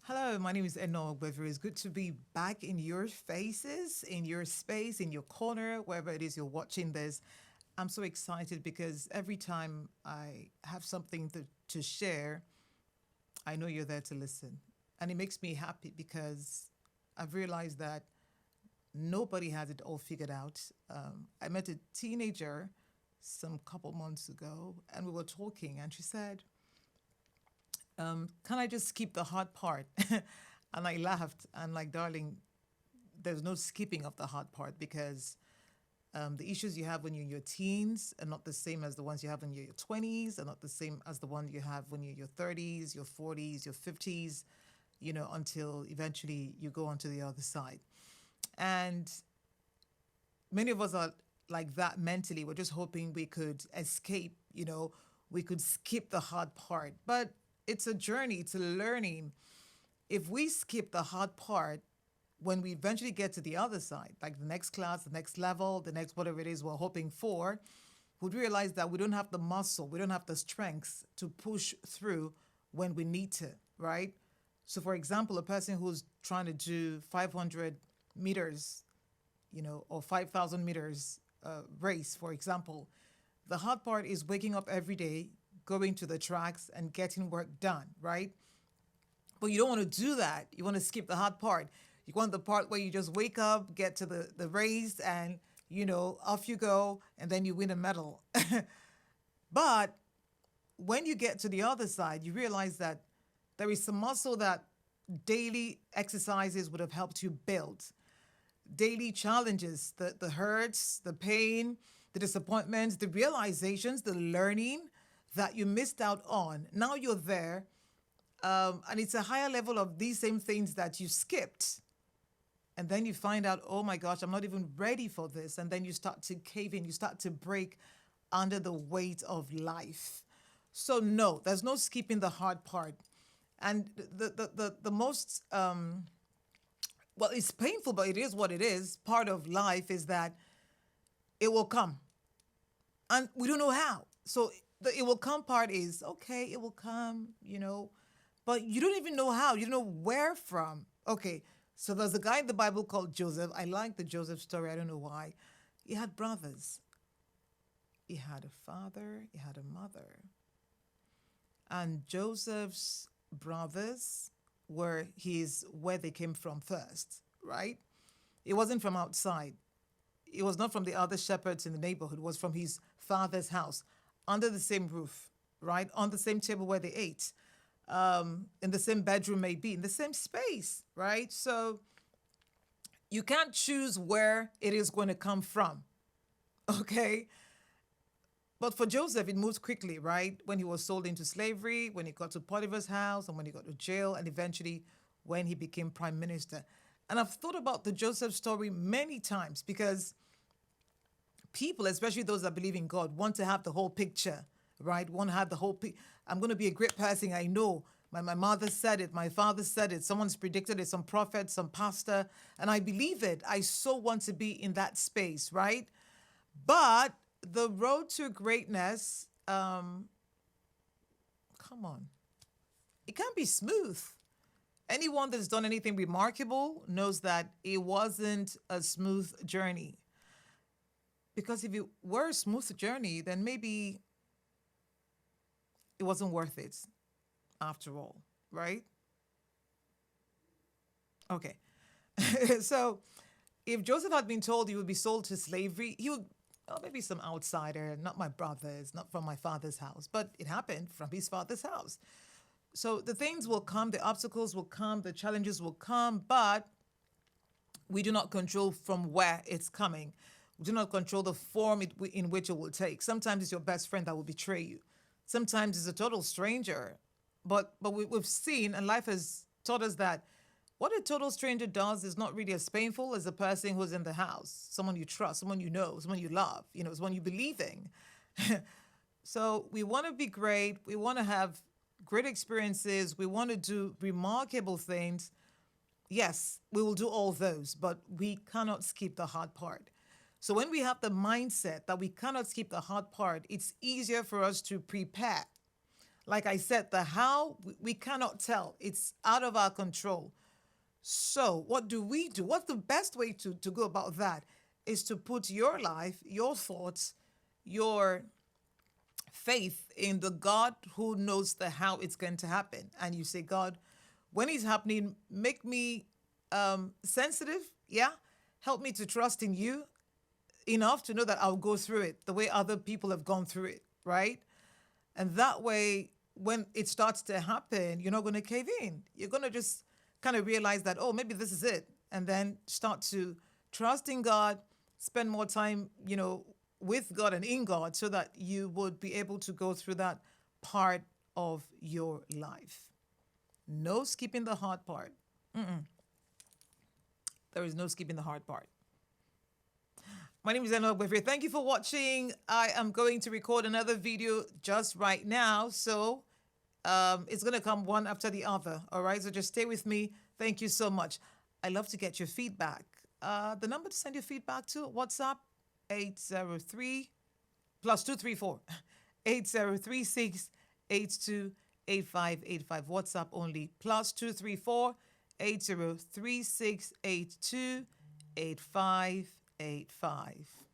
Hello, my name is Eno Weather. It's good to be back in your faces, in your space, in your corner, wherever it is you're watching this. I'm so excited because every time I have something to share, I know you're there to listen. And it makes me happy because I've realized that nobody has it all figured out. I met a teenager some couple months ago and we were talking, and she said, can I just skip the hard part? And I laughed. I'm like, darling, there's no skipping of the hard part because the issues you have when you're in your teens are not the same as the ones you have when you're in your 20s, are not the same as the one you have when you're in your 30s, your 40s, your 50s, until eventually you go onto the other side. And many of us are like that mentally. We're just hoping we could escape, we could skip the hard part. But it's a journey, it's a learning. If we skip the hard part, when we eventually get to the other side, like the next class, the next level, the next whatever it is we're hoping for, we'd realize that we don't have the muscle, we don't have the strength to push through when we need to, right? So, for example, a person who's trying to do 500 meters, or 5,000 meters race, for example, the hard part is waking up every day, going to the tracks and getting work done, right? But you don't want to do that. You want to skip the hard part. You want the part where you just wake up, get to the race, and, off you go, and then you win a medal. But when you get to the other side, you realize that there is some muscle that daily exercises would have helped you build. Daily challenges, the hurts, the pain, the disappointments, the realizations, the learning that you missed out on. Now you're there, and it's a higher level of these same things that you skipped. And then you find out, oh my gosh, I'm not even ready for this. And then you start to cave in, you start to break under the weight of life. So, no, there's no skipping the hard part. And the most, well, it's painful, but it is what it is. Part of life is that it will come. And we don't know how. So the it will come part is okay, it will come, but you don't even know how. You don't know where from. Okay, so there's a guy in the Bible called Joseph. I like the Joseph story. I don't know why. He had brothers. He had a father. He had a mother. And Joseph's brothers were where they came from first, right? It wasn't from outside. It was not from the other shepherds in the neighborhood. It was from his father's house, under the same roof, right? On the same table where they ate, in the same bedroom, maybe, in the same space, right? So you can't choose where it is going to come from, okay? But for Joseph, it moves quickly, right? When he was sold into slavery, when he got to Potiphar's house, and when he got to jail, and eventually when he became prime minister. And I've thought about the Joseph story many times because people, especially those that believe in God, want to have the whole picture, right? Want to have the whole picture. I'm going to be a great person. I know. My mother said it. My father said it. Someone's predicted it. Some prophet, some pastor. And I believe it. I so want to be in that space, right? But the road to greatness, come on, it can't be smooth. Anyone that's done anything remarkable knows that it wasn't a smooth journey. Because if it were a smooth journey, then maybe it wasn't worth it after all, right? Okay. So if Joseph had been told he would be sold to slavery, he would, oh, maybe some outsider, not my brothers, not from my father's house, but it happened from his father's house. So the things will come, the obstacles will come, the challenges will come, but we do not control from where it's coming. We do not control the form in which it will take. Sometimes it's your best friend that will betray you. Sometimes it's a total stranger. But we've seen, and life has taught us that what a total stranger does is not really as painful as a person who's in the house, someone you trust, someone you know, someone you love, someone you believe in. So we want to be great. We want to have great experiences. We want to do remarkable things. Yes, we will do all those, but we cannot skip the hard part. So when we have the mindset that we cannot skip the hard part, it's easier for us to prepare. Like I said, the how, we cannot tell. It's out of our control. So, what do we do? What's the best way to go about that? Is to put your life, your thoughts, your faith in the God who knows the how it's going to happen. And you say, God, when it's happening, make me sensitive. Yeah. Help me to trust in you enough to know that I'll go through it the way other people have gone through it. Right. And that way, when it starts to happen, you're not going to cave in. You're going to just kind of realize that, oh, maybe this is it. And then start to trust in God, spend more time, with God and in God so that you would be able to go through that part of your life. No skipping the hard part. There is no skipping the hard part. My name is Enoch Befre. Thank you for watching. I am going to record another video just right now. So it's going to come one after the other. All right. So just stay with me. Thank you so much. I love to get your feedback. The number to send your feedback to, WhatsApp, 803 plus 234 8036 828585. WhatsApp only, plus 234 8036 828585.